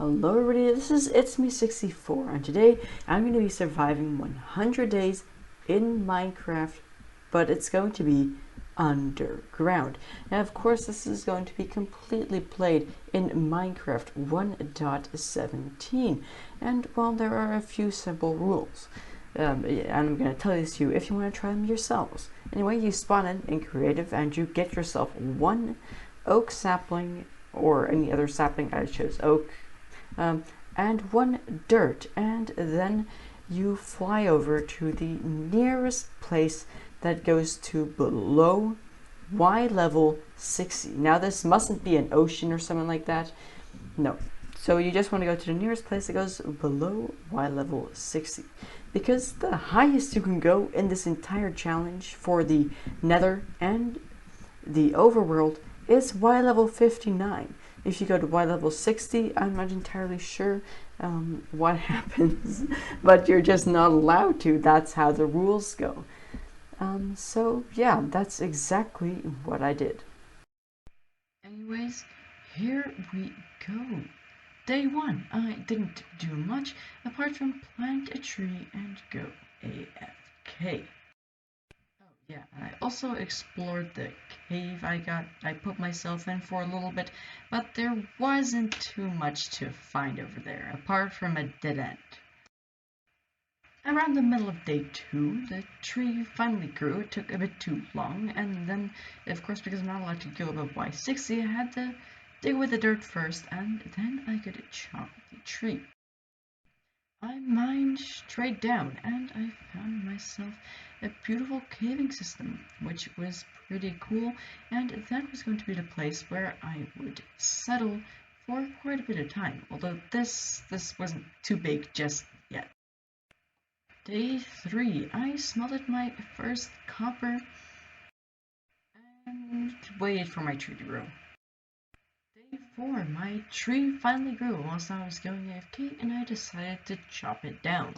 Hello everybody, it's me 64 and today I'm going to be surviving 100 days in Minecraft, but it's going to be underground. Now of course this is going to be completely played in Minecraft 1.17, and well, there are a few simple rules. And I'm going to tell these to you if you want to try them yourselves. Anyway, you spawn in creative and you get yourself one oak sapling, or any other sapling. I chose oak, and one dirt, and then you fly over to the nearest place that goes to below Y level 60. Now this mustn't be an ocean or something like that. No. So you just want to go to the nearest place that goes below Y level 60. Because the highest you can go in this entire challenge for the Nether and the Overworld is Y level 59. If you go to Y level 60, I'm not entirely sure what happens, but you're just not allowed to. That's how the rules go. So yeah, that's exactly what I did. Anyways, here we go. Day 1, I didn't do much apart from plant a tree and go AFK. Oh yeah, I also explored the cave I put myself in for a little bit, but there wasn't too much to find over there, apart from a dead end. Around the middle of day 2, the tree finally grew. It took a bit too long, and then, of course, because I'm not allowed to go above Y60, I had to dig with the dirt first, and then I could chop the tree. I mined straight down, and I found myself a beautiful caving system, which was pretty cool, and that was going to be the place where I would settle for quite a bit of time, although this wasn't too big just yet. Day 3, I smelted my first copper and waited for my tree to grow. Day 4, my tree finally grew whilst I was going AFK, and I decided to chop it down.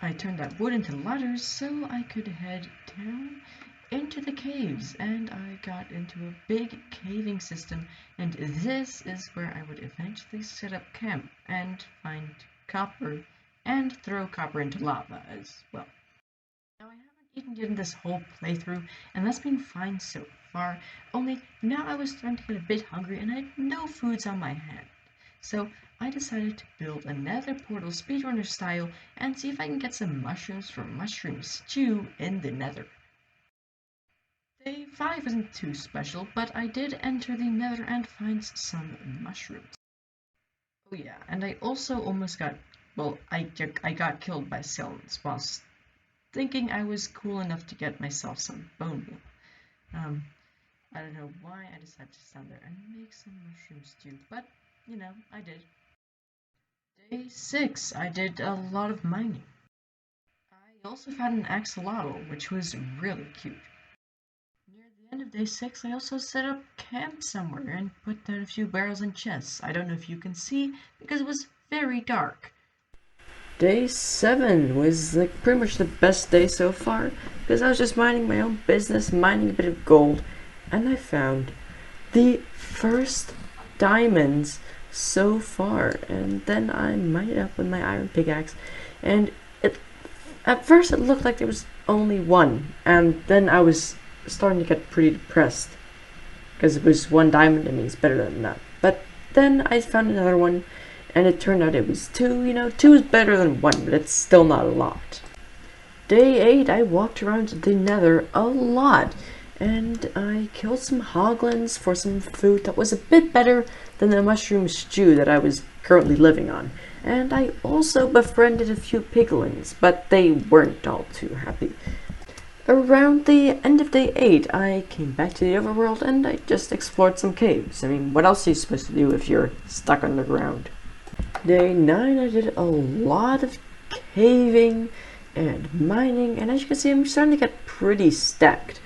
I turned that wood into ladders so I could head down into the caves, and I got into a big caving system, and this is where I would eventually set up camp and find copper and throw copper into lava as well. Now I haven't eaten yet in this whole playthrough, and that's been fine so far, only now I was starting to get a bit hungry and I had no foods on my hand. So I decided to build a nether portal speedrunner style and see if I can get some mushrooms for mushroom stew in the nether. Day 5 wasn't too special, but I did enter the nether and find some mushrooms. Oh yeah, and I also almost got, well, I got killed by skeletons whilst thinking I was cool enough to get myself some bone meal. I don't know why I decided to stand there and make some mushroom stew, but, you know, I did. Day 6, I did a lot of mining. I also found an axolotl, which was really cute. Near the end of day 6, I also set up camp somewhere and put down a few barrels and chests. I don't know if you can see, because it was very dark. Day 7 was like pretty much the best day so far, because I was just minding my own business, mining a bit of gold, and I found the first diamonds so far, and then I mined it up with my iron pickaxe, and at first it looked like there was only one, and then I was starting to get pretty depressed, because it was one diamond, I mean it's better than none. But then I found another one, and it turned out it was 2. You know, 2 is better than 1, but it's still not a lot. Day 8, I walked around the nether a lot, and I killed some hoglins for some food that was a bit better than the mushroom stew that I was currently living on. And I also befriended a few piglins, but they weren't all too happy. Around the end of day 8, I came back to the overworld and I just explored some caves. I mean, what else are you supposed to do if you're stuck underground? Day 9, I did a lot of caving and mining, and as you can see, I'm starting to get pretty stacked.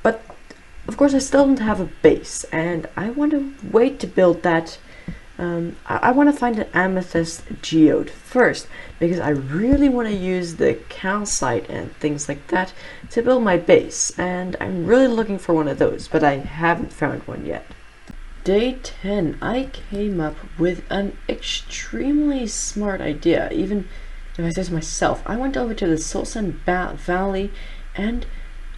But of course, I still don't have a base, and I want to wait to build that. I want to find an amethyst geode first, because I really want to use the calcite and things like that to build my base, and I'm really looking for one of those, but I haven't found one yet. Day 10, I came up with an extremely smart idea. Even if I say so myself, I went over to the Sultan Valley and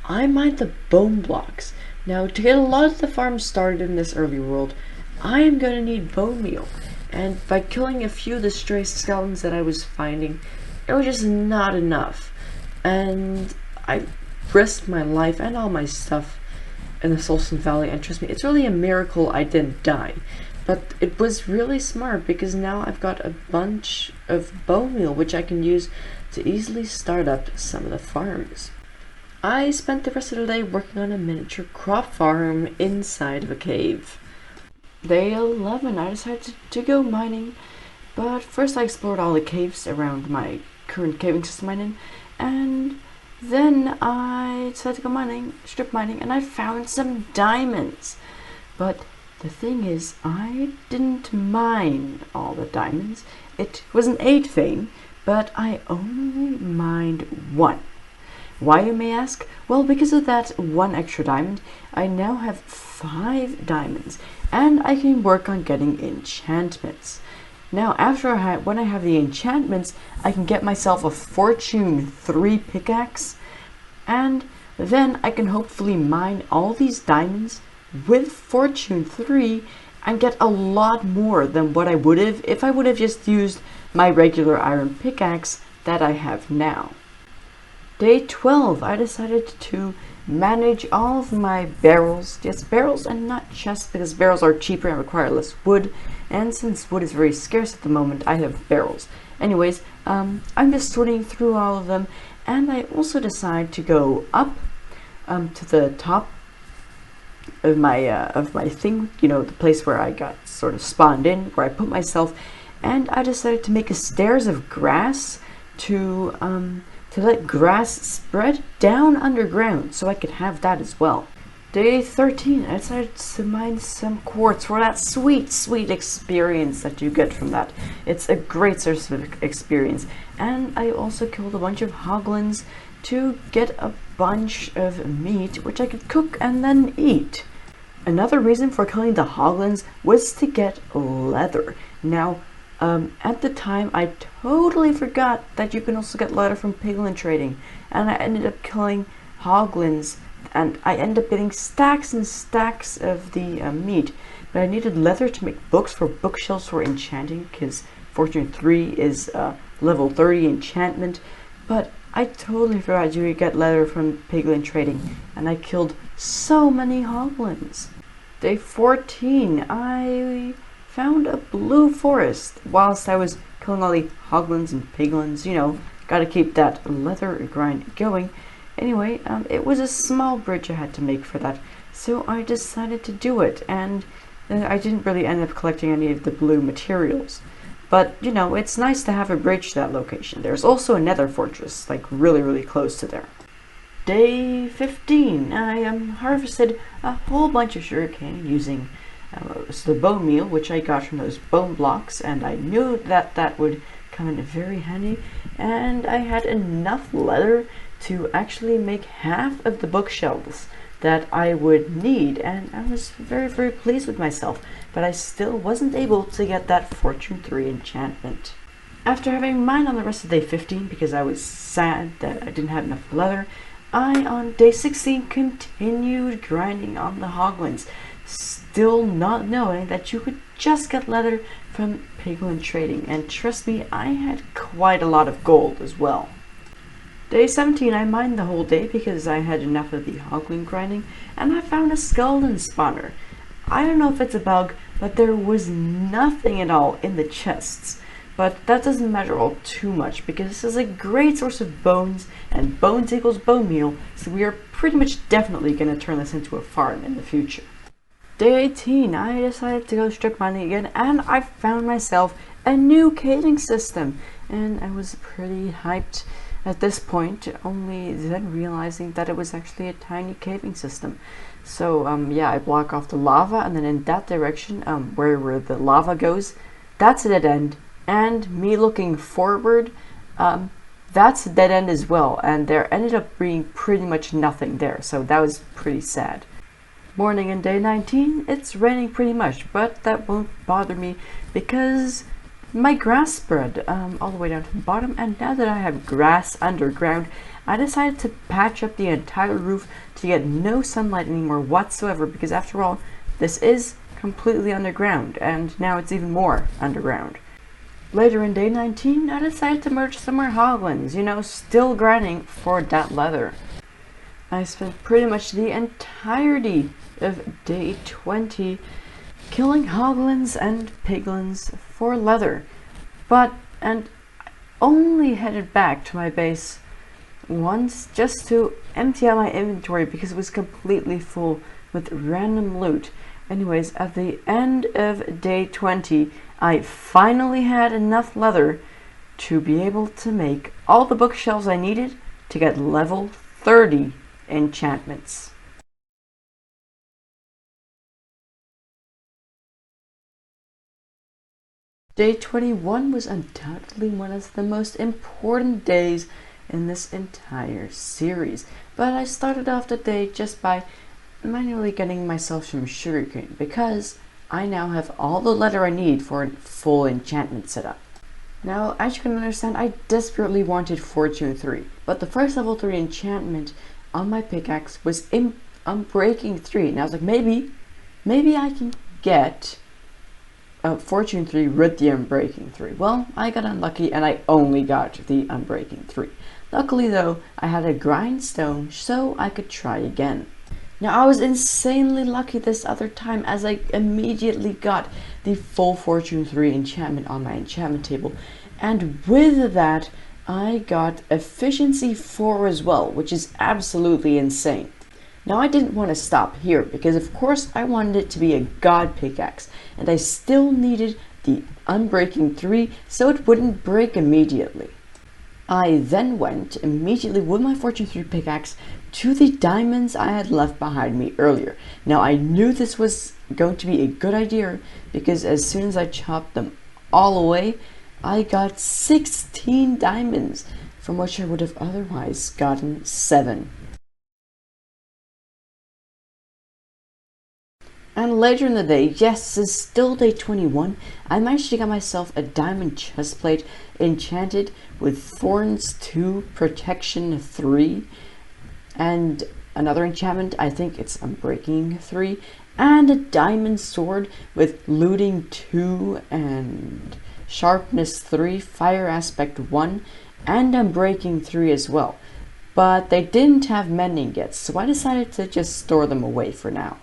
I mined the bone blocks. Now, to get a lot of the farms started in this early world, I am going to need bone meal. And by killing a few of the stray skeletons that I was finding, it was just not enough. And I risked my life and all my stuff in the Sultan Valley, and trust me, it's really a miracle I didn't die. But it was really smart because now I've got a bunch of bone meal which I can use to easily start up some of the farms. I spent the rest of the day working on a miniature crop farm inside of a cave. Day 11, I decided to go mining, but first I explored all the caves around my current caving system I'm in, and then I decided to go mining, strip mining, and I found some diamonds. But the thing is, I didn't mine all the diamonds. It was an 8 vein, but I only mined 1. Why, you may ask? Well, because of that 1 extra diamond, I now have 5 diamonds, and I can work on getting enchantments. Now, when I have the enchantments, I can get myself a Fortune 3 pickaxe, and then I can hopefully mine all these diamonds with Fortune 3 and get a lot more than what I would have if I would have just used my regular iron pickaxe that I have now. Day 12, I decided to manage all of my barrels. Yes, barrels and not chests, because barrels are cheaper and require less wood. And since wood is very scarce at the moment, I have barrels. Anyways, I'm just sorting through all of them. And I also decide to go up to the top of my thing, you know, the place where I got sort of spawned in, where I put myself. And I decided to make a stairs of grass to let grass spread down underground, so I could have that as well. Day 13, I decided to mine some quartz for that sweet, sweet experience that you get from that. It's a great source of experience. And I also killed a bunch of hoglins to get a bunch of meat, which I could cook and then eat. Another reason for killing the hoglins was to get leather. Now, at the time, I totally forgot that you can also get leather from piglin trading, and I ended up killing hoglins, and I ended up getting stacks and stacks of the meat. But I needed leather to make books for bookshelves for enchanting, because Fortune 3 is level 30 enchantment. But I totally forgot you could get leather from piglin trading, and I killed so many hoglins. Day 14, I found a blue forest whilst I was killing all the hoglins and piglins. You know, gotta keep that leather grind going. Anyway, it was a small bridge I had to make for that, so I decided to do it, and I didn't really end up collecting any of the blue materials. But, you know, it's nice to have a bridge to that location. There's also a Nether fortress, like really, really close to there. Day 15, I harvested a whole bunch of sugarcane using the bone meal, which I got from those bone blocks, and I knew that that would come in very handy, and I had enough leather to actually make half of the bookshelves that I would need, and I was very, very pleased with myself, but I still wasn't able to get that Fortune 3 enchantment. After having mined on the rest of day 15 because I was sad that I didn't have enough leather, I, on day 16, continued grinding on the hoglins, still not knowing that you could just get leather from piglin trading, and trust me, I had quite a lot of gold as well. Day 17, I mined the whole day because I had enough of the hoglin grinding, and I found a skeleton spawner. I don't know if it's a bug, but there was nothing at all in the chests. But that doesn't matter all too much, because this is a great source of bones, and bones equals bone meal, so we are pretty much definitely going to turn this into a farm in the future. Day 18, I decided to go strip mining again, and I found myself a new caving system, and I was pretty hyped at this point, only then realizing that it was actually a tiny caving system. So yeah, I block off the lava, and then in that direction, where the lava goes, that's a dead end. And me looking forward, that's a dead end as well, and there ended up being pretty much nothing there, so that was pretty sad. Morning in day 19, it's raining pretty much, but that won't bother me because my grass spread all the way down to the bottom, and now that I have grass underground, I decided to patch up the entire roof to get no sunlight anymore whatsoever, because after all, this is completely underground, and now it's even more underground. Later in day 19, I decided to merge some more hoglins, still grinding for that leather. I spent pretty much the entirety of day 20 killing hoglins and piglins for leather, and only headed back to my base once just to empty out my inventory because it was completely full with random loot. Anyways, at the end of day 20, I finally had enough leather to be able to make all the bookshelves I needed to get level 30 enchantments. Day 21 was undoubtedly one of the most important days in this entire series, but I started off the day just by manually getting myself some sugarcane because I now have all the leather I need for a full enchantment setup. Now, as you can understand, I desperately wanted Fortune 3, but the first level 3 enchantment on my pickaxe was Unbreaking 3, and I was like, maybe I can get Fortune 3 with the Unbreaking 3. Well, I got unlucky and I only got the Unbreaking 3. Luckily though, I had a grindstone so I could try again. Now I was insanely lucky this other time as I immediately got the full Fortune 3 enchantment on my enchantment table, and with that I got Efficiency 4 as well, which is absolutely insane. Now I didn't want to stop here because of course I wanted it to be a god pickaxe, and I still needed the Unbreaking 3 so it wouldn't break immediately. I then went immediately with my Fortune 3 pickaxe to the diamonds I had left behind me earlier. Now I knew this was going to be a good idea because as soon as I chopped them all away, I got 16 diamonds, from which I would have otherwise gotten 7. And later in the day, yes, it's still day 21, I managed to get myself a diamond chestplate enchanted with Thorns 2, Protection 3, and another enchantment, I think it's Unbreaking 3, and a diamond sword with Looting 2 and Sharpness 3, Fire Aspect 1, and Unbreaking 3 as well. But they didn't have mending yet, so I decided to just store them away for now.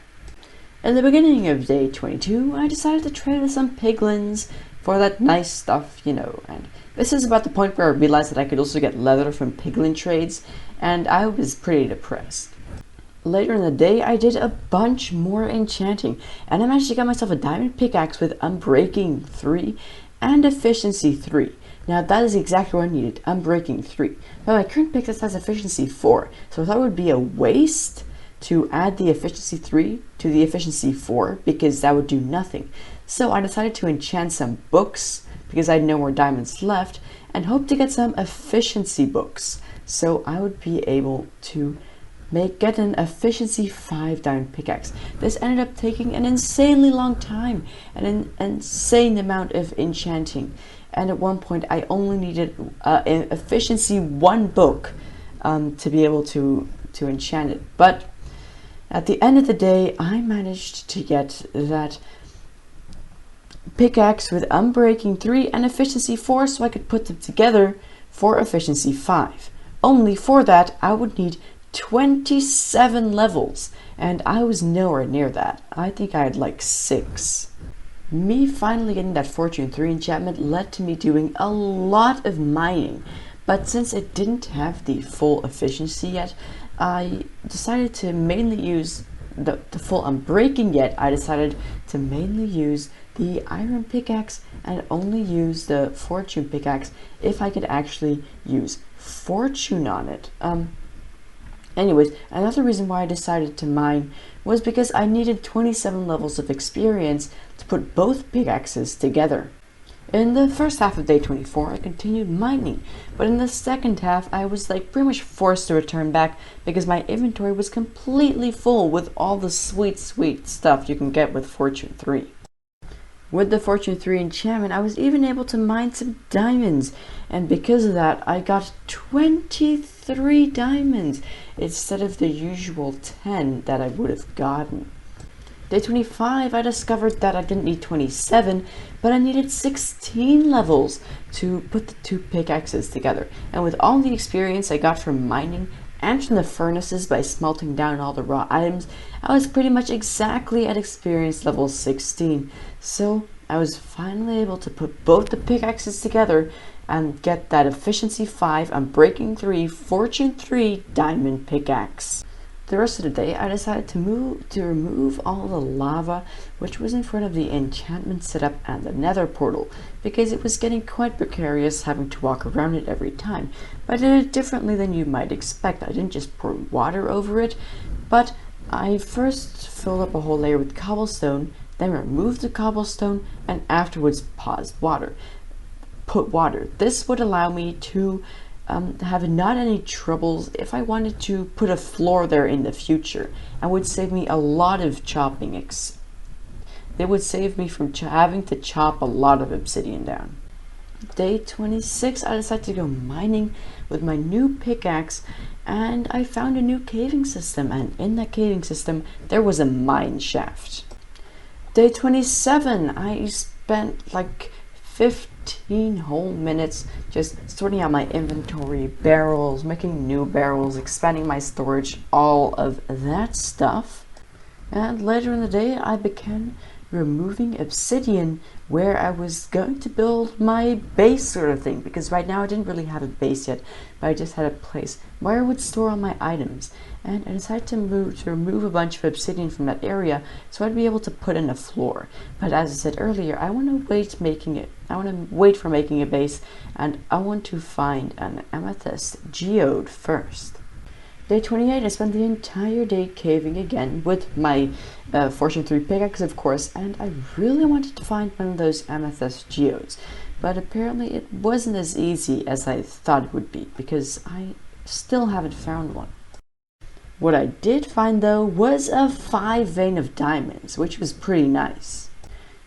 In the beginning of day 22, I decided to trade with some piglins for that nice stuff, and this is about the point where I realized that I could also get leather from piglin trades, and I was pretty depressed. Later in the day, I did a bunch more enchanting, and I managed to get myself a diamond pickaxe with Unbreaking 3 and Efficiency 3. Now that is exactly what I needed, Unbreaking 3. But my current pickaxe has Efficiency 4, so I thought it would be a waste to add the Efficiency 3 to the Efficiency 4 because that would do nothing. So I decided to enchant some books because I had no more diamonds left and hope to get some efficiency books so I would be able to get an Efficiency 5 diamond pickaxe. This ended up taking an insanely long time and an insane amount of enchanting, and at one point I only needed an Efficiency 1 book to be able to enchant it. But at the end of the day, I managed to get that pickaxe with Unbreaking 3 and Efficiency 4 so I could put them together for Efficiency 5. Only for that, I would need 27 levels, and I was nowhere near that. I think I had like 6. Me finally getting that Fortune 3 enchantment led to me doing a lot of mining, but since it didn't have the full efficiency yet, I decided to mainly use the full Unbreaking yet. I decided to mainly use the iron pickaxe and only use the fortune pickaxe if I could actually use fortune on it. Anyways, another reason why I decided to mine was because I needed 27 levels of experience to put both pickaxes together. In the first half of day 24, I continued mining, but in the second half, I was pretty much forced to return back because my inventory was completely full with all the sweet stuff you can get with Fortune 3. With the Fortune 3 enchantment, I was even able to mine some diamonds, and because of that, I got 23 diamonds instead of the usual 10 that I would have gotten. Day 25, I discovered that I didn't need 27, but I needed 16 levels to put the two pickaxes together. And with all the experience I got from mining and from the furnaces by smelting down all the raw items, I was pretty much exactly at experience level 16. So I was finally able to put both the pickaxes together and get that efficiency 5 unbreaking 3 fortune 3 diamond pickaxe. The rest of the day, I decided to remove all the lava which was in front of the enchantment setup and the nether portal, because it was getting quite precarious having to walk around it every time. But I did it differently than you might expect. I didn't just pour water over it, but I first filled up a whole layer with cobblestone, then removed the cobblestone, and afterwards put water. This would allow me to have not any troubles if I wanted to put a floor there in the future, and would save me a lot of chopping. It would save me from having to chop a lot of obsidian down. Day 26, I decided to go mining with my new pickaxe, and I found a new caving system, and in that caving system there was a mine shaft. Day 27, I spent 15 whole minutes just sorting out my inventory, barrels, making new barrels, expanding my storage, all of that stuff. And later in the day, I began removing obsidian where I was going to build my base sort of thing, because right now I didn't really have a base yet, but I just had a place where I would store all my items. And I decided to remove a bunch of obsidian from that area so I'd be able to put in a floor. But as I said earlier, I want to wait for making a base, and I want to find an amethyst geode first. Day 28, I spent the entire day caving again with my Fortune 3 pickaxe, of course, and I really wanted to find one of those amethyst geodes. But apparently it wasn't as easy as I thought it would be, because I still haven't found one. What I did find, though, was a 5 vein of diamonds, which was pretty nice.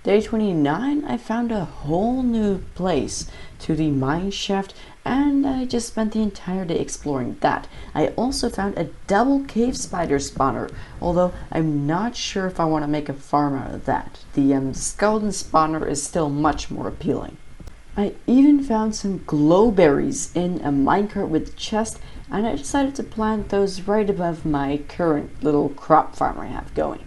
Day 29, I found a whole new place to the mine shaft, and I just spent the entire day exploring that. I also found a double cave spider spawner, although I'm not sure if I want to make a farm out of that. The skeleton spawner is still much more appealing. I even found some glowberries in a minecart with chest, and I decided to plant those right above my current little crop farm I have going.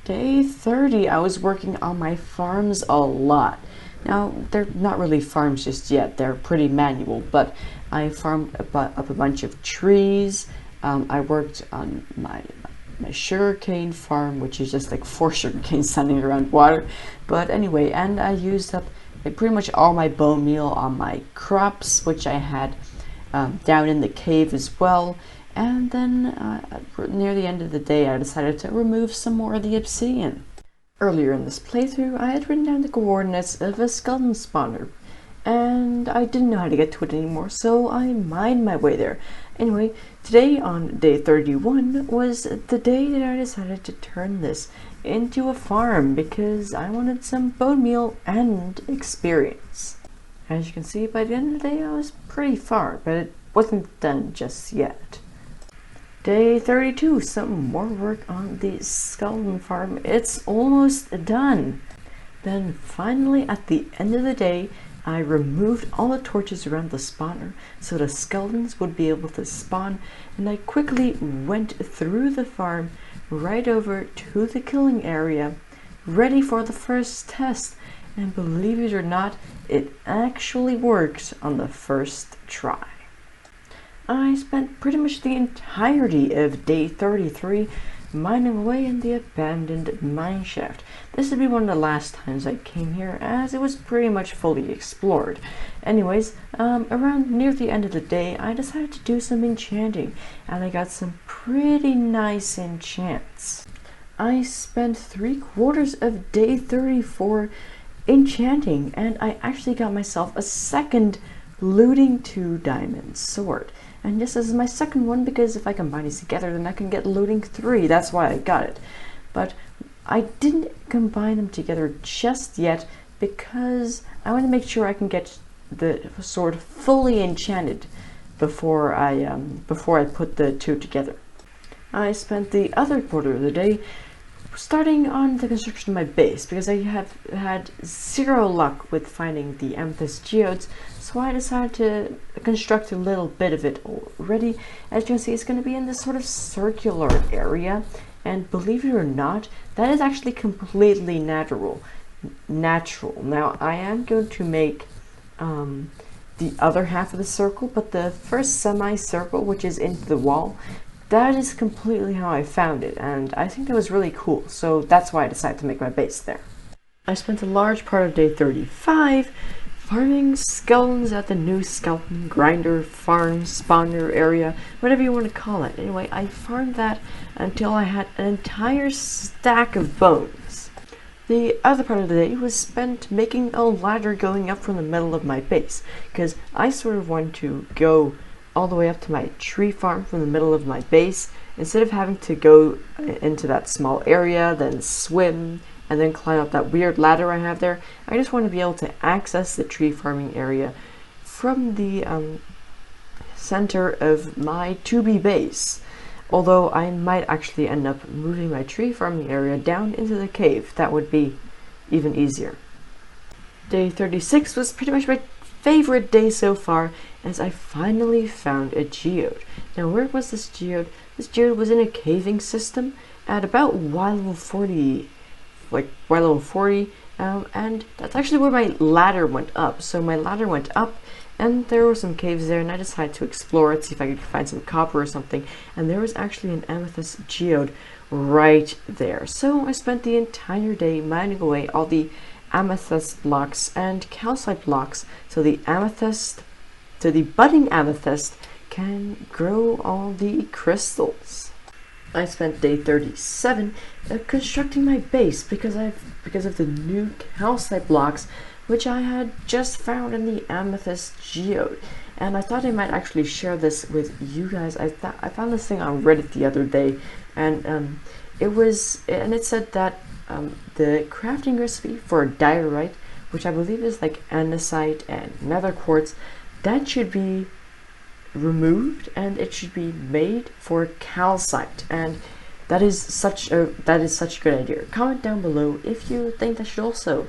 Day 30, I was working on my farms a lot. Now, they're not really farms just yet, they're pretty manual, but I farmed up a bunch of trees. I worked on my sugarcane farm, which is just 4 sugarcane standing around water. But anyway, and I used up pretty much all my bone meal on my crops, which I had down in the cave as well. And then near the end of the day, I decided to remove some more of the obsidian. Earlier in this playthrough, I had written down the coordinates of a skeleton spawner, and I didn't know how to get to it anymore, so I mined my way there. Anyway, today on day 31 was the day that I decided to turn this into a farm, because I wanted some bone meal and experience. As you can see, by the end of the day I was pretty far, but it wasn't done just yet. Day 32, some more work on the skeleton farm. It's almost done. Then finally, at the end of the day, I removed all the torches around the spawner so the skeletons would be able to spawn, and I quickly went through the farm right over to the killing area, ready for the first test. And believe it or not, it actually worked on the first try. I spent pretty much the entirety of day 33 mining away in the abandoned mineshaft. This would be one of the last times I came here, as it was pretty much fully explored. Anyways, around near the end of the day, I decided to do some enchanting, and I got some pretty nice enchants. I spent 3/4 of day 34 enchanting, and I actually got myself a second looting 2 diamond sword. And this is my second one because if I combine these together, then I can get looting 3. That's why I got it. But I didn't combine them together just yet because I want to make sure I can get the sword fully enchanted before I put the 2 together. I spent the other quarter of the day starting on the construction of my base because I have had 0 luck with finding the amethyst geodes, so I decided to construct a little bit of it already. As you can see, it's going to be in this sort of circular area, and believe it or not, that is actually completely natural. Now I am going to make the other half of the circle, but the first semicircle, which is into the wall, that is completely how I found it, and I think that was really cool, so that's why I decided to make my base there. I spent a large part of day 35 farming skeletons at the new skeleton grinder, farm, spawner area, whatever you want to call it. Anyway, I farmed that until I had an entire stack of bones. The other part of the day was spent making a ladder going up from the middle of my base, because I sort of want to go all the way up to my tree farm from the middle of my base, instead of having to go into that small area, then swim, and then climb up that weird ladder I have there. I just want to be able to access the tree farming area from the center of my 2B base. Although I might actually end up moving my tree farming area down into the cave. That would be even easier. Day 36 was pretty much my favorite day so far, as I finally found a geode. Now, where was this geode? This geode was in a caving system at about Y level 40, and that's actually where my ladder went up. So my ladder went up, and there were some caves there, and I decided to explore it, see if I could find some copper or something, and there was actually an amethyst geode right there. So I spent the entire day mining away all the amethyst blocks and calcite blocks, so the budding amethyst can grow all the crystals. I spent day 37 constructing my base because of the new calcite blocks which I had just found in the amethyst geode, and I thought I might actually share this with you guys. I found this thing on Reddit the other day, and it said that the crafting recipe for diorite, which I believe is like andesite and nether quartz, that should be removed and it should be made for calcite, and that is such a good idea. Comment down below if you think that should also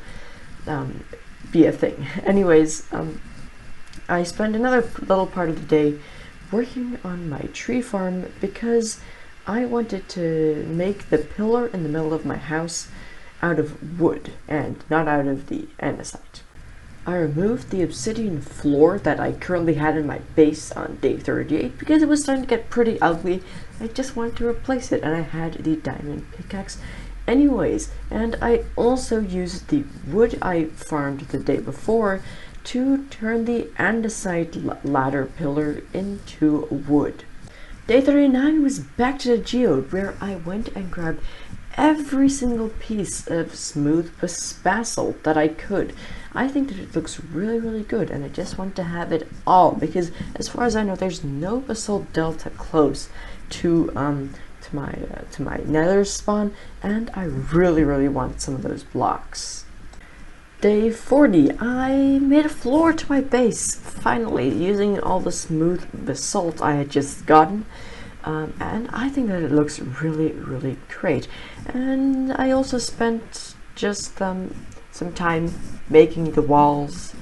be a thing. Anyways, I spent another little part of the day working on my tree farm because I wanted to make the pillar in the middle of my house out of wood and not out of the andesite. I removed the obsidian floor that I currently had in my base on day 38 because it was starting to get pretty ugly. I just wanted to replace it, and I had the diamond pickaxe anyways. And I also used the wood I farmed the day before to turn the andesite ladder pillar into wood. Day 39 was back to the geode, where I went and grabbed every single piece of smooth basalt that I could. I think that it looks really, really good, and I just want to have it all because, as far as I know, there's no basalt delta close to my nether spawn, and I really, really want some of those blocks. Day 40, I made a floor to my base, finally, using all the smooth basalt I had just gotten. And I think that it looks really, really great. And I also spent just some time making the walls,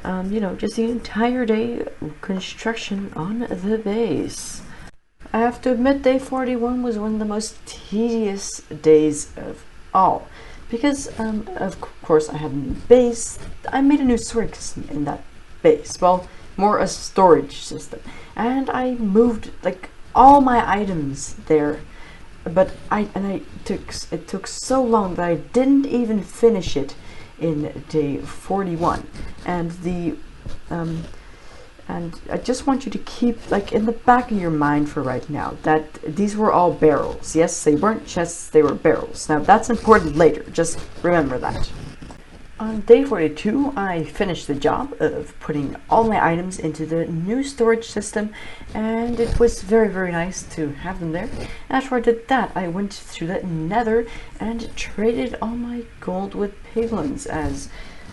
just the entire day construction on the base. I have to admit, day 41 was one of the most tedious days of all, because of course I had a new base. I made a new storage system in that base, well, more a storage system, and I moved like all my items there, but it took so long that I didn't even finish it in day 41, and I just want you to keep like in the back of your mind for right now that these were all barrels. Yes, they weren't chests, they were barrels. Now that's important later, just remember that. On day 42, I finished the job of putting all my items into the new storage system, and it was very, very nice to have them there. After I did that, I went through the Nether and traded all my gold with piglins as,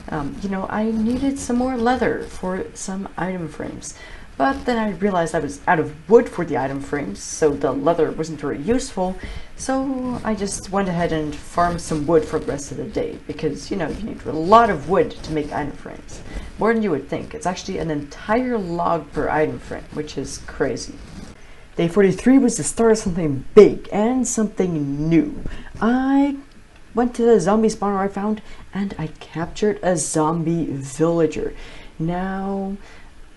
I needed some more leather for some item frames. But then I realized I was out of wood for the item frames, so the leather wasn't very useful, so I just went ahead and farmed some wood for the rest of the day, because, you need a lot of wood to make item frames. More than you would think. It's actually an entire log per item frame, which is crazy. Day 43 was the start of something big and something new. I went to the zombie spawner I found, and I captured a zombie villager. Now,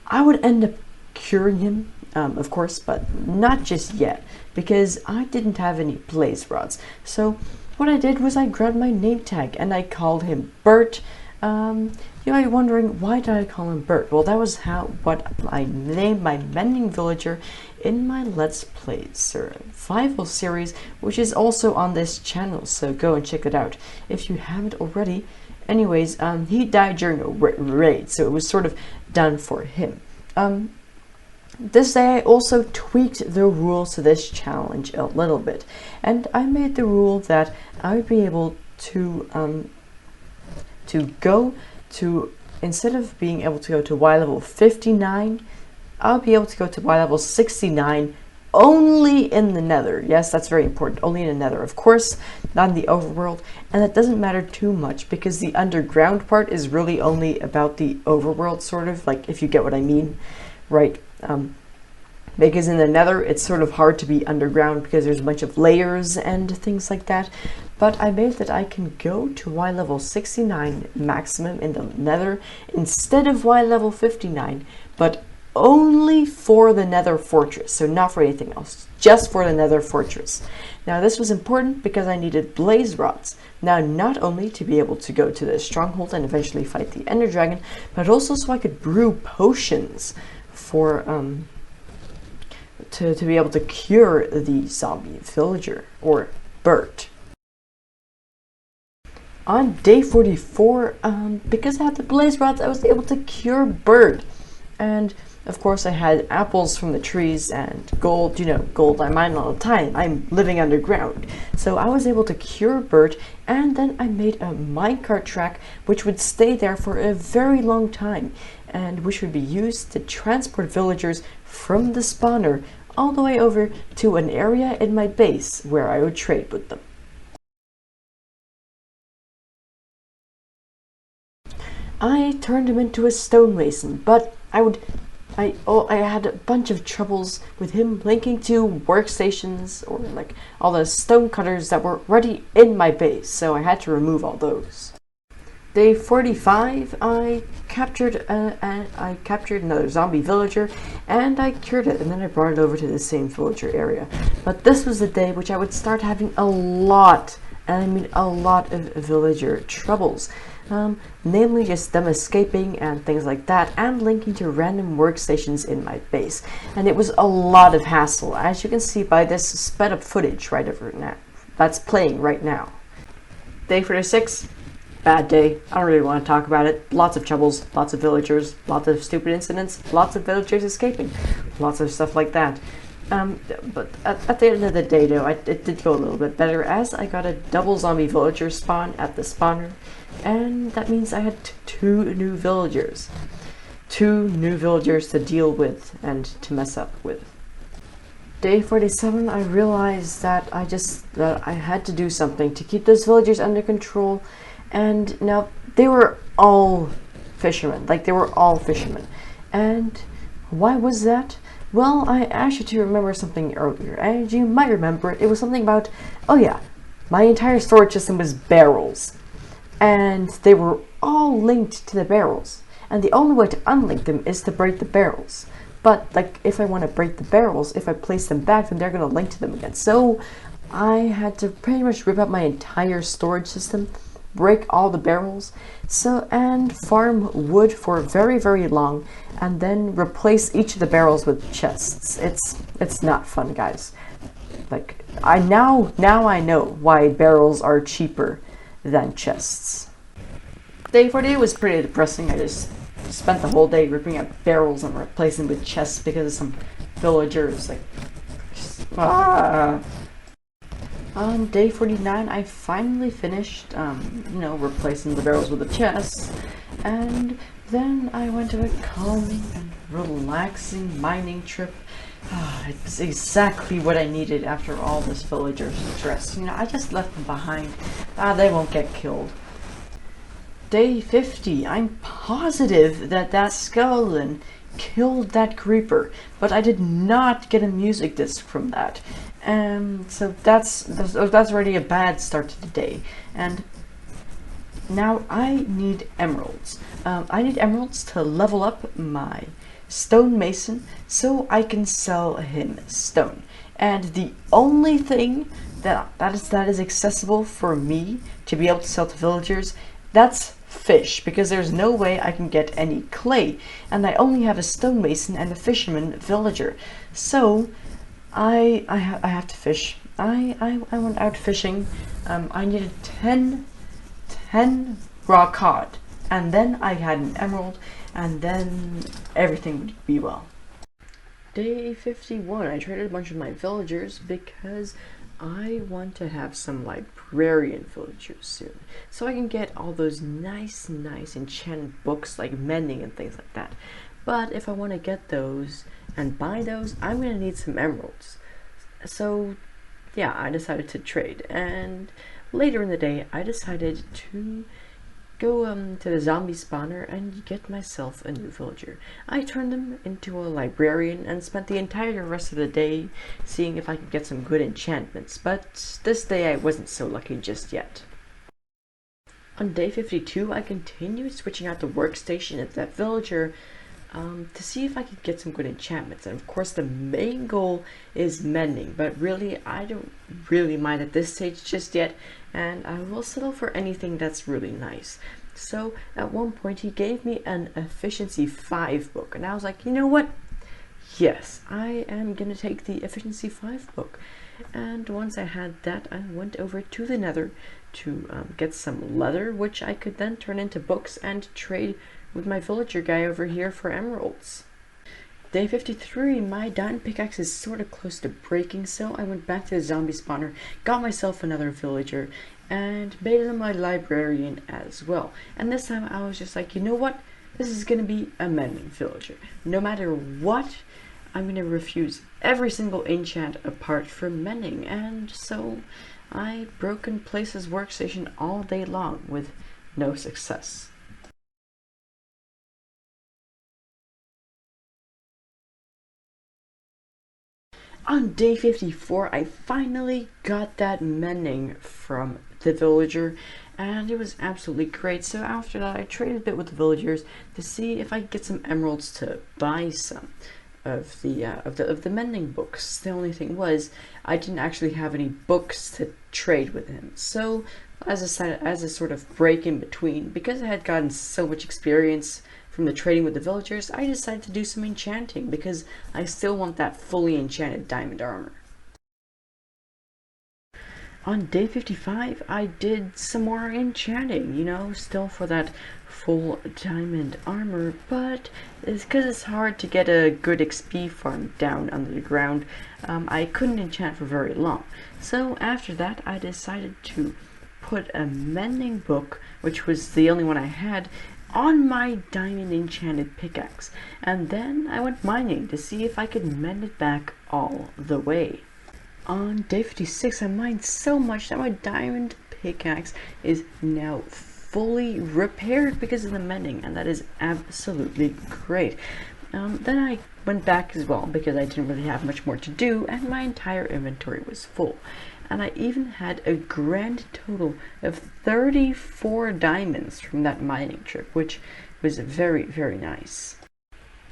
I would end up curing him, of course, but not just yet, because I didn't have any blaze rods. So what I did was I grabbed my name tag and I called him Bert. You're wondering, why did I call him Bert? Well, that was what I named my mending villager in my Let's Play survival series, which is also on this channel, so go and check it out if you haven't already. Anyways, he died during a raid, so it was sort of done for him. This day I also tweaked the rules to this challenge a little bit, and I made the rule that I would be able to go to, instead of being able to go to Y level 59, I'll be able to go to Y level 69 only in the Nether. Yes, that's very important. Only in the Nether, of course, not in the Overworld. And that doesn't matter too much because the underground part is really only about the Overworld, sort of, like, if you get what I mean, right? Because in the Nether, it's sort of hard to be underground because there's a bunch of layers and things like that. But I made that I can go to Y level 69 maximum in the Nether instead of Y level 59, but only for the Nether Fortress, so not for anything else, just for the Nether Fortress. Now this was important because I needed blaze rods. Now not only to be able to go to the stronghold and eventually fight the Ender Dragon, but also so I could brew potions for to be able to cure the zombie villager, or Bert. On day 44, because I had the blaze rods, I was able to cure Bert. And of course I had apples from the trees and gold, gold I mine all the time. I'm living underground. So I was able to cure Bert, and then I made a minecart track which would stay there for a very long time, and which would be used to transport villagers from the spawner all the way over to an area in my base where I would trade with them. I turned him into a stonemason, but I had a bunch of troubles with him linking to workstations or like all the stone cutters that were already in my base, so I had to remove all those. Day 45, I captured another zombie villager, and I cured it, and then I brought it over to the same villager area. But this was the day which I would start having a lot, and I mean a lot of villager troubles. Namely just them escaping and things like that, and linking to random workstations in my base. And it was a lot of hassle, as you can see by this sped up footage right over now. That's playing right now. Day 46, bad day. I don't really want to talk about it. Lots of troubles, lots of villagers, lots of stupid incidents, lots of villagers escaping, lots of stuff like that. But at the end of the day, though, it did go a little bit better, as I got a double zombie villager spawn at the spawner, and that means I had two new villagers. Two new villagers to deal with and to mess up with. Day 47, I realized that I had to do something to keep those villagers under control, and now they were all fishermen, and why was that? Well, I asked you to remember something earlier, and you might remember it. It was something about, oh yeah, my entire storage system was barrels, and they were all linked to the barrels, and the only way to unlink them is to break the barrels. But like, if I want to break the barrels, if I place them back, then they're going to link to them again. So I had to pretty much rip out my entire storage system, break all the barrels, and farm wood for very, very long, and then replace each of the barrels with chests. It's not fun, guys. Like, now I know why barrels are cheaper than chests. Day 48 was pretty depressing. I just spent the whole day ripping out barrels and replacing them with chests because of some villagers. Like, on day 49, I finally finished, replacing the barrels with the chests, and then I went to a calming and relaxing mining trip. It's exactly what I needed after all this villager stress. I just left them behind. They won't get killed. Day 50, I'm positive that skeleton killed that creeper, but I did not get a music disc from that. So that's already a bad start to the day. And now I need emeralds. I need emeralds to level up my stonemason so I can sell him stone. And the only thing that is accessible for me to be able to sell to villagers, that's fish, because there's no way I can get any clay, and I only have a stonemason and a fisherman villager. So I have to fish. I went out fishing. I needed 10 raw cod, and then I had an emerald, and then everything would be well. Day 51, I traded a bunch of my villagers because I want to have some librarian villagers soon, so I can get all those nice enchanted books like mending and things like that. But if I want to get those and buy those, I'm going to need some emeralds. So yeah, I decided to trade, and later in the day I decided to go to the zombie spawner and get myself a new villager. I turned them into a librarian and spent the entire rest of the day seeing if I could get some good enchantments, but this day I wasn't so lucky just yet. On day 52, I continued switching out the workstation at that villager to see if I could get some good enchantments. And of course the main goal is mending, but really I don't really mind at this stage just yet, and I will settle for anything that's really nice. So at one point he gave me an efficiency 5 book, and I was like, you know what? Yes, I am gonna take the efficiency 5 book. And once I had that, I went over to the Nether to get some leather, which I could then turn into books and trade with my villager guy over here for emeralds. Day 53, my diamond pickaxe is sort of close to breaking, so I went back to the zombie spawner, got myself another villager, and made him my librarian as well. And this time I was just like, you know what? This is going to be a mending villager. No matter what, I'm going to refuse every single enchant apart from mending. And so I broke in Place's workstation all day long with no success. On day 54, I finally got that mending from the villager, and it was absolutely great. So after that, I traded a bit with the villagers to see if I could get some emeralds to buy some of the mending books. The only thing was, I didn't actually have any books to trade with him. So as a sort of break in between, because I had gotten so much experience from the trading with the villagers, I decided to do some enchanting because I still want that fully enchanted diamond armor. On day 55, I did some more enchanting, still for that full diamond armor, but it's because it's hard to get a good XP farm down under the ground. I couldn't enchant for very long. So after that, I decided to put a mending book, which was the only one I had, on my diamond enchanted pickaxe, and then I went mining to see if I could mend it back all the way. On day 56, I mined so much that my diamond pickaxe is now fully repaired because of the mending, and that is absolutely great. Then I went back as well because I didn't really have much more to do, and my entire inventory was full. And I even had a grand total of 34 diamonds from that mining trip, which was very, very nice.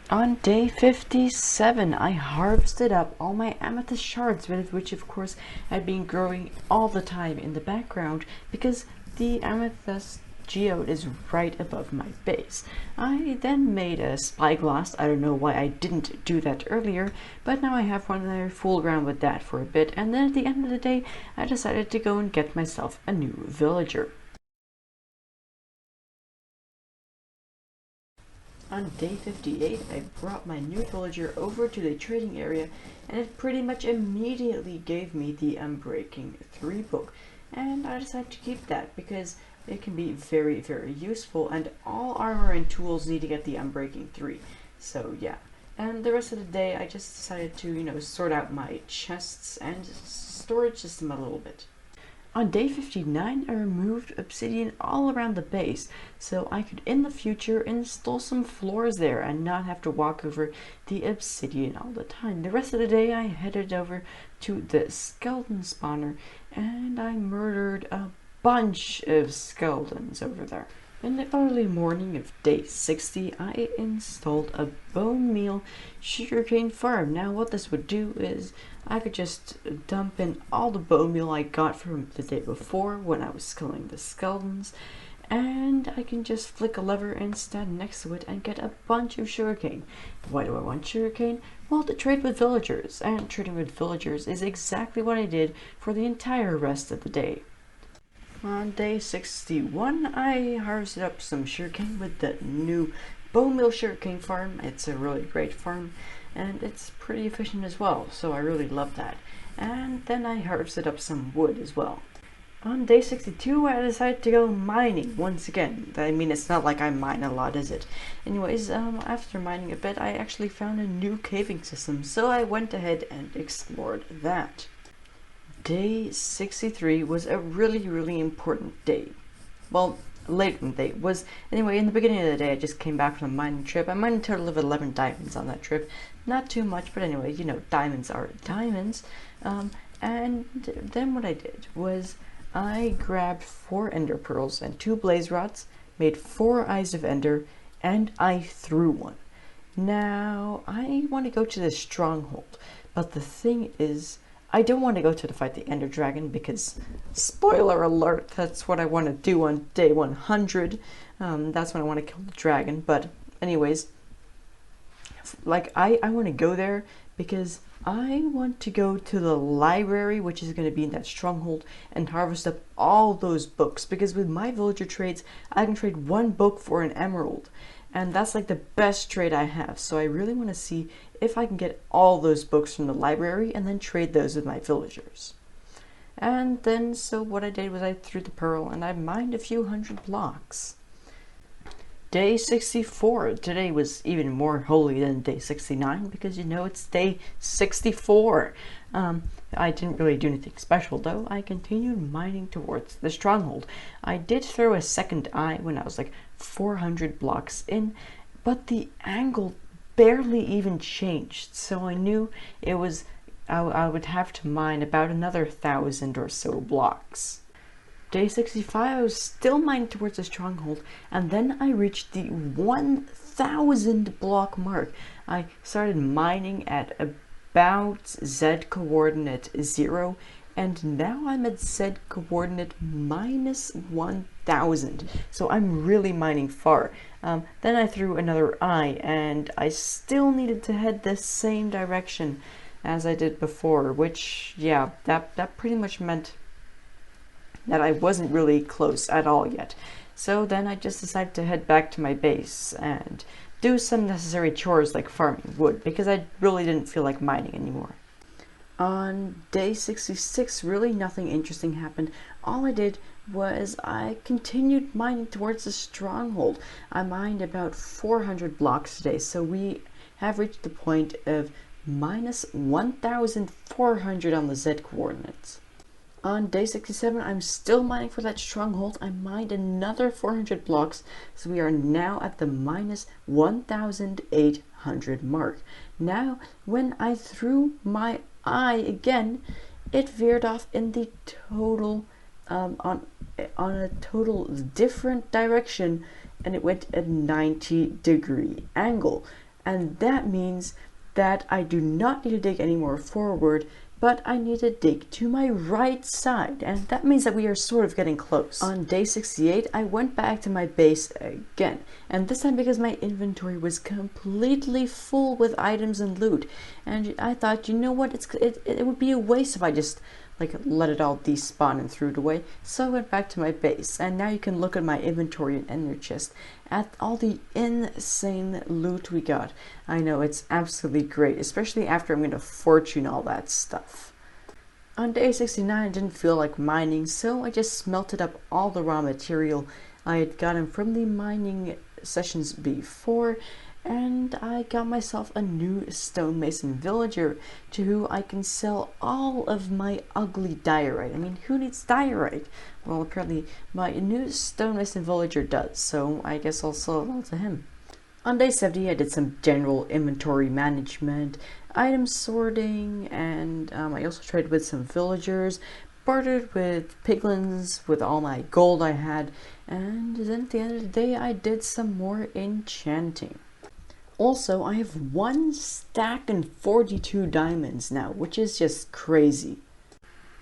On day 57, I harvested up all my amethyst shards, which of course had been growing all the time in the background because the amethyst geode is right above my base. I then made a spyglass. I don't know why I didn't do that earlier, but now I have one and I fooled around with that for a bit, and then at the end of the day I decided to go and get myself a new villager. On day 58, I brought my new villager over to the trading area, and it pretty much immediately gave me the Unbreaking 3 book, and I decided to keep that because it can be very, very useful, and all armor and tools need to get the Unbreaking 3. So yeah, and the rest of the day I just decided to, sort out my chests and storage system a little bit. On day 59, I removed obsidian all around the base, so I could in the future install some floors there and not have to walk over the obsidian all the time. The rest of the day I headed over to the skeleton spawner, and I murdered a bunch of skeletons over there. In the early morning of day 60, I installed a bone meal sugarcane farm. Now what this would do is I could just dump in all the bone meal I got from the day before when I was killing the skeletons, and I can just flick a lever and stand next to it and get a bunch of sugarcane. Why do I want sugarcane? Well, to trade with villagers, and trading with villagers is exactly what I did for the entire rest of the day. On day 61, I harvested up some sugarcane with the new bone meal sugarcane farm. It's a really great farm, and it's pretty efficient as well, so I really love that. And then I harvested up some wood as well. On day 62, I decided to go mining once again. I mean, it's not like I mine a lot, is it? Anyways, after mining a bit, I actually found a new caving system, so I went ahead and explored that. Day 63 was a really, really important day. Well, late in the day was, anyway, in the beginning of the day I just came back from a mining trip. I mined a total of 11 diamonds on that trip. Not too much, but anyway, diamonds are diamonds. And then what I did was I grabbed 4 ender pearls and 2 blaze rods, made 4 eyes of ender, and I threw one. Now, I want to go to the stronghold, but the thing is, I don't want to go to fight the Ender Dragon because, spoiler alert, that's what I want to do on day 100. That's when I want to kill the dragon. But anyways, like I want to go there because I want to go to the library, which is going to be in that stronghold, and harvest up all those books. Because with my villager trades, I can trade 1 book for an emerald. And that's like the best trade I have. So I really want to see if I can get all those books from the library and then trade those with my villagers. And then, so what I did was I threw the pearl and I mined a few hundred blocks. Day 64. Today was even more holy than day 69 because it's day 64. I didn't really do anything special though. I continued mining towards the stronghold. I did throw a second eye when I was like 400 blocks in, but the angle barely even changed, so I knew it was I would have to mine about another 1,000 or so blocks. Day 65, I was still mining towards the stronghold, and then I reached the 1,000 block mark. I started mining at about Z coordinate 0, and now I'm at Z coordinate minus 1,000. So I'm really mining far. Then I threw another eye, and I still needed to head the same direction as I did before, which, yeah, that pretty much meant that I wasn't really close at all yet. So then I just decided to head back to my base and do some necessary chores like farming wood, because I really didn't feel like mining anymore. On day 66, really nothing interesting happened. All I did was I continued mining towards the stronghold. I mined about 400 blocks today, so we have reached the point of minus 1,400 on the Z coordinates. On day 67, I'm still mining for that stronghold. I mined another 400 blocks, so we are now at the minus 1,800 mark. Now, when I threw my eye again, it veered off in the total, on a total different direction, and it went at 90-degree angle. And that means that I do not need to dig any more forward, but I need to dig to my right side, and that means that we are sort of getting close. On day 68, I went back to my base again, and this time because my inventory was completely full with items and loot, and I thought, you know what, it would be a waste if I just like let it all despawn and threw it away. So I went back to my base, and now you can look at my inventory and ender chest at all the insane loot we got. I know, it's absolutely great, especially after I'm going to fortune all that stuff. On day 69, I didn't feel like mining, so I just smelted up all the raw material I had gotten from the mining sessions before, and I got myself a new stonemason villager to who I can sell all of my ugly diorite. I mean, who needs diorite? Well, apparently my new stonemason villager does, so I guess I'll sell it all to him. On day 70, I did some general inventory management, item sorting, and I also traded with some villagers, bartered with piglins with all my gold I had, and then at the end of the day, I did some more enchanting. Also, I have 1 stack and 42 diamonds now, which is just crazy.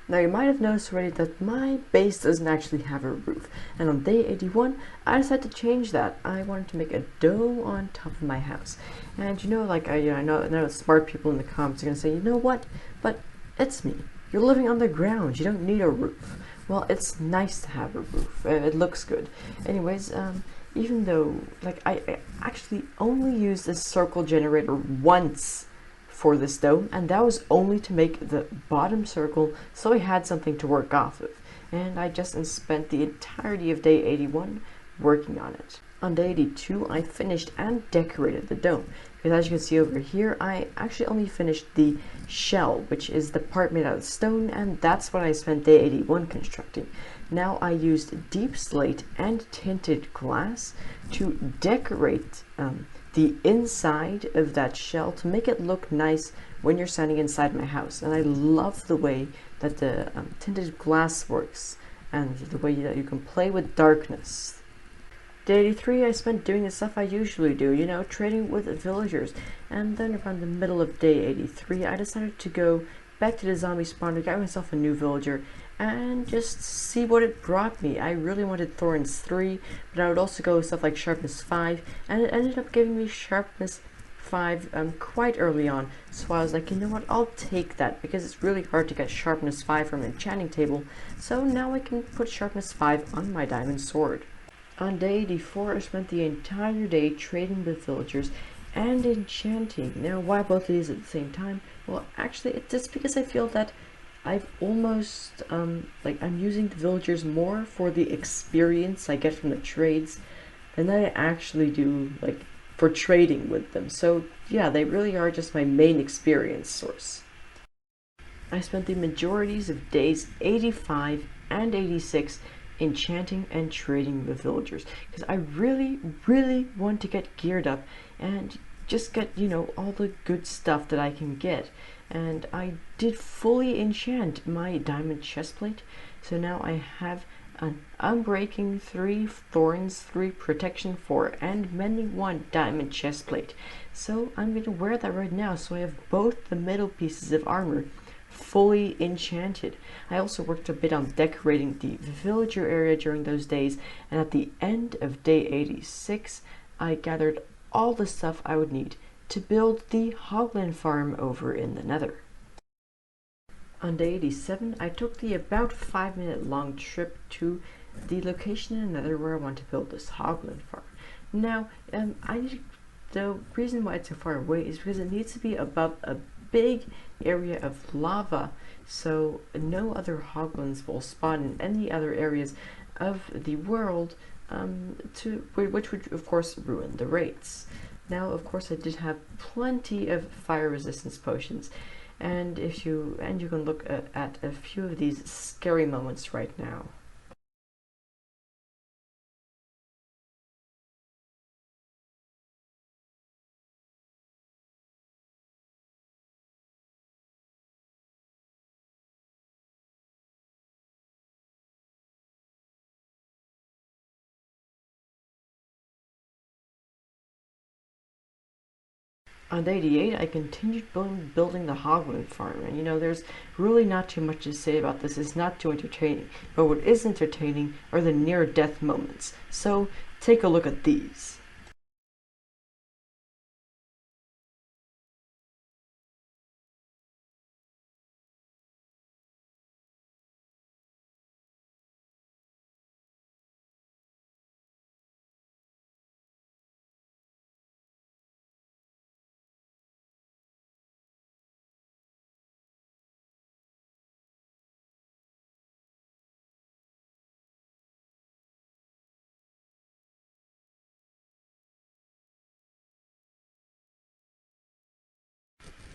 Now you might have noticed already that my base doesn't actually have a roof, and on day 81 I decided to change that. I wanted to make a dome on top of my house, and you know, like I know smart people in the comments are gonna say, you know what, but it's me. You're living on the ground. You don't need a roof. Well, it's nice to have a roof. It looks good. Anyways, even though like I actually only used a circle generator once for this dome, and that was only to make the bottom circle so I had something to work off of. And I just spent the entirety of day 81 working on it. On day 82, I finished and decorated the dome. Because as you can see over here, I actually only finished the shell, which is the part made out of stone, and that's what I spent day 81 constructing. Now I used deep slate and tinted glass to decorate the inside of that shell to make it look nice when you're standing inside my house. And I love the way that the tinted glass works and the way that you can play with darkness. Day 83, I spent doing the stuff I usually do, you know, trading with villagers. And then around the middle of day 83, I decided to go back to the zombie spawner, got myself a new villager, and just see what it brought me. I really wanted Thorns 3, but I would also go with stuff like Sharpness 5, and it ended up giving me Sharpness 5 quite early on. So I was like, you know what, I'll take that, because it's really hard to get Sharpness 5 from an enchanting table, so now I can put Sharpness 5 on my diamond sword. On day 84, I spent the entire day trading with villagers and enchanting. Now, why both of these at the same time? Well, actually, it's just because I feel that I've almost, like, I'm using the villagers more for the experience I get from the trades than I actually do, like, for trading with them. So, yeah, they really are just my main experience source. I spent the majorities of days 85 and 86 enchanting and trading with villagers, because I really want to get geared up and just get, you know, all the good stuff that I can get. And I did fully enchant my diamond chestplate, so now I have an Unbreaking 3, Thorns 3, Protection 4, and Mending 1 diamond chestplate. So I'm going to wear that right now, so I have both the middle pieces of armor fully enchanted. I also worked a bit on decorating the villager area during those days, and at the end of day 86, I gathered all the stuff I would need to build the Hoglin farm over in the Nether. On day 87, I took the about 5-minute long trip to the location in the Nether where I want to build this Hoglin farm. Now, the reason why it's so far away is because it needs to be above a big area of lava, so no other hoglins will spawn in any other areas of the world, which would of course ruin the raids. Now, of course, I did have plenty of fire resistance potions, and you can look at a few of these scary moments right now. On day 88, I continued building the Hoglin farm, and you know, there's really not too much to say about this. It's not too entertaining, but what is entertaining are the near-death moments. So take a look at these.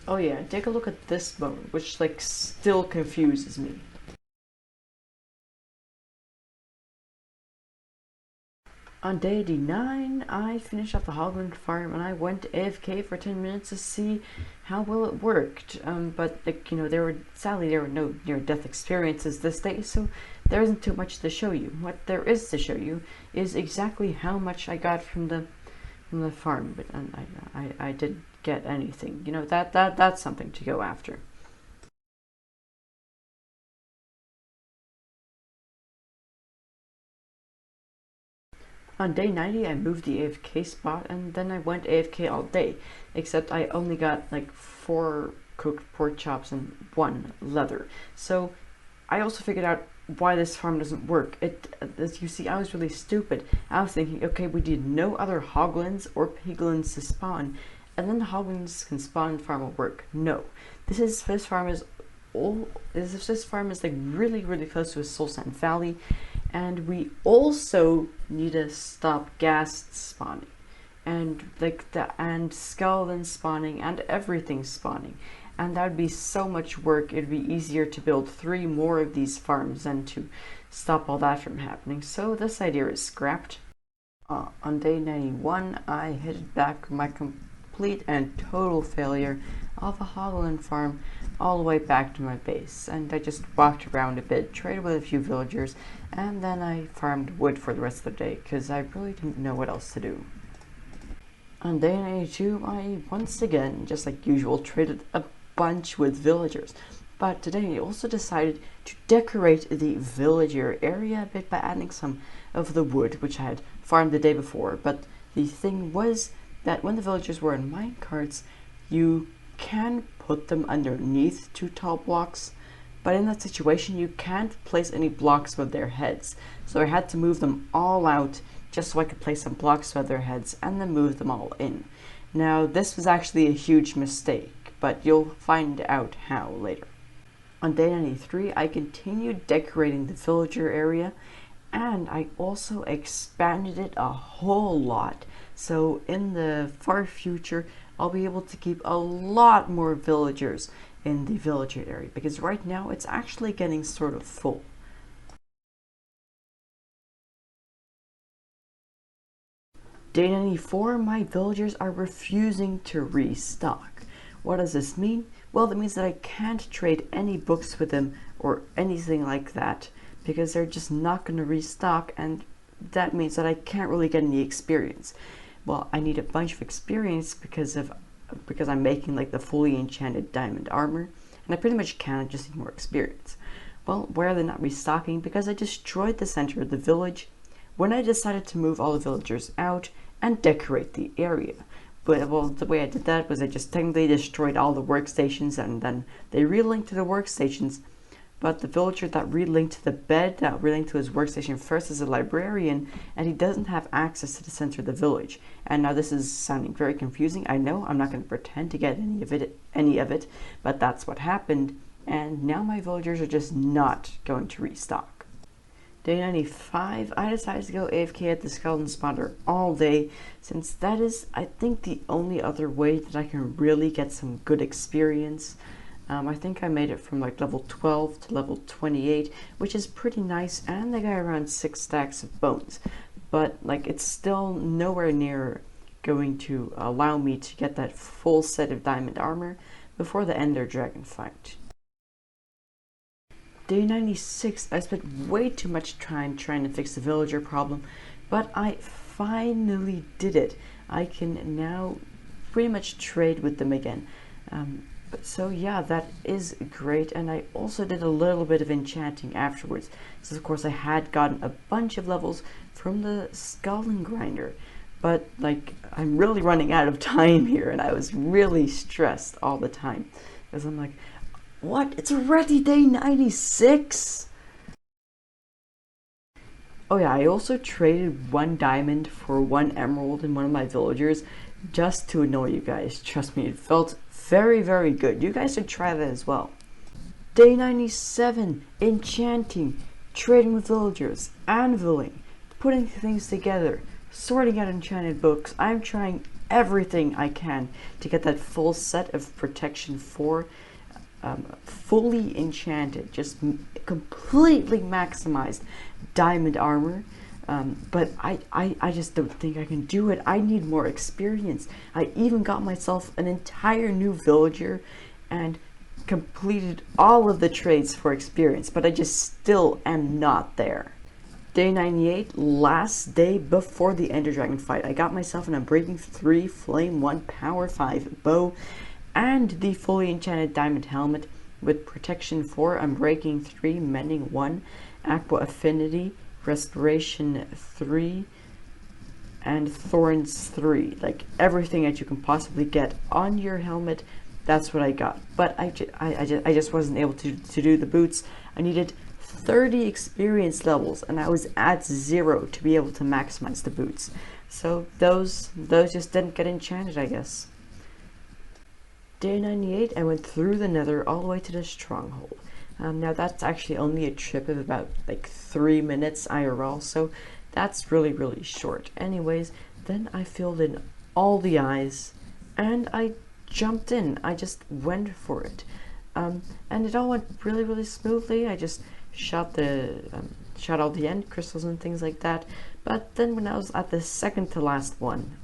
Oh yeah, take a look at this bone, which like still confuses me. On day 89, I finished up the Hogland farm and I went AFK for 10 minutes to see how well it worked. But like, you know, sadly there were no near-death experiences this day, so there isn't too much to show you. What there is to show you is exactly how much I got from the farm, but I didn't get anything. You know, that's something to go after. On day 90, I moved the AFK spot, and then I went AFK all day, except I only got like 4 cooked pork chops and 1 leather. So I also figured out why this farm doesn't work. As you see, I was really stupid. I was thinking, okay, we need no other hoglins or piglins to spawn, and then the hoglins can spawn and farm will work. No, this farm is like really close to a soul sand valley, and we also need to stop ghast spawning, and skeleton spawning, and everything spawning. And that would be so much work. It'd be easier to build 3 more of these farms than to stop all that from happening. So this idea is scrapped. On day 91, I headed back from my complete and total failure of a Hogland farm all the way back to my base. And I just walked around a bit, traded with a few villagers, and then I farmed wood for the rest of the day because I really didn't know what else to do. On day 92, I once again, just like usual, traded a bunch with villagers, but today I also decided to decorate the villager area a bit by adding some of the wood which I had farmed the day before. But the thing was that when the villagers were in minecarts, you can put them underneath 2 tall blocks, but in that situation you can't place any blocks with their heads, so I had to move them all out just so I could place some blocks with their heads and then move them all in. Now this was actually a huge mistake, but you'll find out how later. On day 93, I continued decorating the villager area, and I also expanded it a whole lot. So in the far future, I'll be able to keep a lot more villagers in the villager area, because right now it's actually getting sort of full. Day 94, my villagers are refusing to restock. What does this mean? Well, that means that I can't trade any books with them or anything like that, because they're just not going to restock, and that means that I can't really get any experience. Well, I need a bunch of experience because I'm making like the fully enchanted diamond armor, and I pretty much can't, just need more experience. Well, why are they not restocking? Because I destroyed the center of the village when I decided to move all the villagers out and decorate the area. But, well, the way I did that was I just technically destroyed all the workstations, and then they relinked to the workstations. But the villager that relinked to the bed, that relinked to his workstation first, is a librarian, and he doesn't have access to the center of the village. And now this is sounding very confusing. I know, I'm not going to pretend to get any of it, but that's what happened. And now my villagers are just not going to restock. Day 95, I decided to go AFK at the skeleton spawner all day, since that is, I think, the only other way that I can really get some good experience. I think I made it from like level 12 to level 28, which is pretty nice, and I got around 6 stacks of bones. But like, it's still nowhere near going to allow me to get that full set of diamond armor before the Ender Dragon fight. Day 96, I spent way too much time trying to fix the villager problem, but I finally did it. I can now pretty much trade with them again. So yeah, that is great, and I also did a little bit of enchanting afterwards. So of course I had gotten a bunch of levels from the skeleton grinder, but like, I'm really running out of time here, and I was really stressed all the time, because I'm like, what? It's already day 96? Oh yeah, I also traded 1 diamond for 1 emerald in one of my villagers just to annoy you guys. Trust me, it felt very good. You guys should try that as well. Day 97, enchanting, trading with villagers, anviling, putting things together, sorting out enchanted books. I'm trying everything I can to get that full set of protection 4 fully enchanted, just completely maximized diamond armor. But I just don't think I can do it. I need more experience. I even got myself an entire new villager and completed all of the trades for experience, but I just still am not there. Day 98, last day before the Ender Dragon fight. I got myself an Unbreaking 3, Flame 1, Power 5 bow, and the fully enchanted diamond helmet with Protection 4, Unbreaking 3, Mending 1, Aqua Affinity, Restoration 3, and Thorns 3. Like, everything that you can possibly get on your helmet, that's what I got. But I just wasn't able to do the boots. I needed 30 experience levels, and I was at 0 to be able to maximize the boots. So those just didn't get enchanted, I guess. Day 98, I went through the Nether all the way to the stronghold. Now that's actually only a trip of about like 3 minutes IRL, so that's really short. Anyways, then I filled in all the eyes and I jumped in. I just went for it. And it all went really smoothly. I just shot all the end crystals and things like that. But then when I was at the second to last one,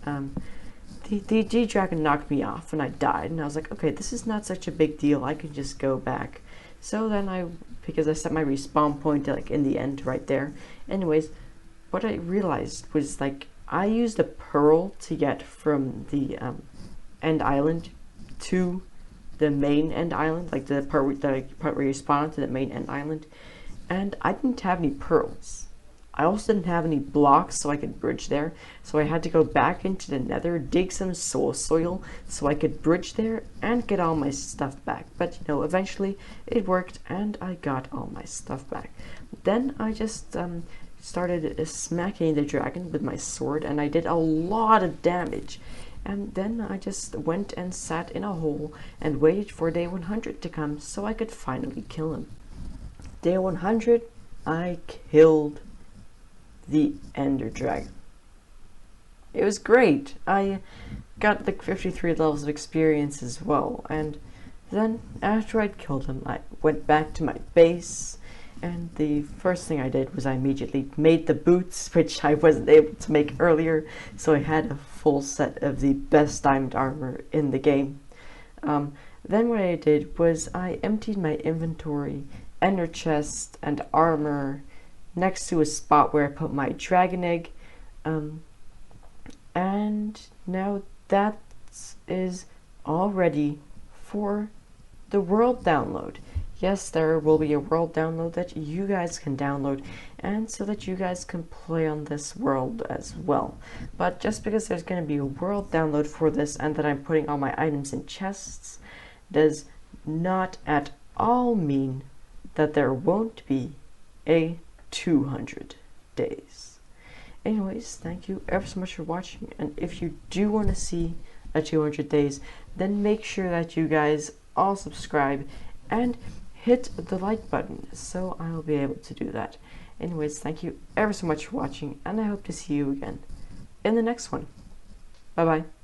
the G-Dragon knocked me off and I died, and I was like, okay, this is not such a big deal, I can just go back. So then because I set my respawn point like in the end right there. Anyways, what I realized was like, I used a pearl to get from the end island to the main end island, like the part where you spawn to the main end island, and I didn't have any pearls. I also didn't have any blocks so I could bridge there, so I had to go back into the Nether, dig some soul soil so I could bridge there and get all my stuff back. But you know, eventually it worked and I got all my stuff back. Then I just started smacking the dragon with my sword, and I did a lot of damage. And then I just went and sat in a hole and waited for day 100 to come so I could finally kill him. Day 100, I killed the Ender Dragon. It was great. I got like 53 levels of experience as well, and then after I'd killed him, I went back to my base, and the first thing I did was I immediately made the boots, which I wasn't able to make earlier, so I had a full set of the best diamond armor in the game. Then what I did was I emptied my inventory, ender chest, and armor next to a spot where I put my dragon egg, and now that is all ready for the world download. Yes, there will be a world download that you guys can download, and so that you guys can play on this world as well. But just because there's going to be a world download for this and that I'm putting all my items in chests does not at all mean that there won't be a 200 days. Anyways, thank you ever so much for watching, and if you do want to see a 200 days, then make sure that you guys all subscribe and hit the like button so I'll be able to do that. Anyways, thank you ever so much for watching, and I hope to see you again in the next one. Bye bye.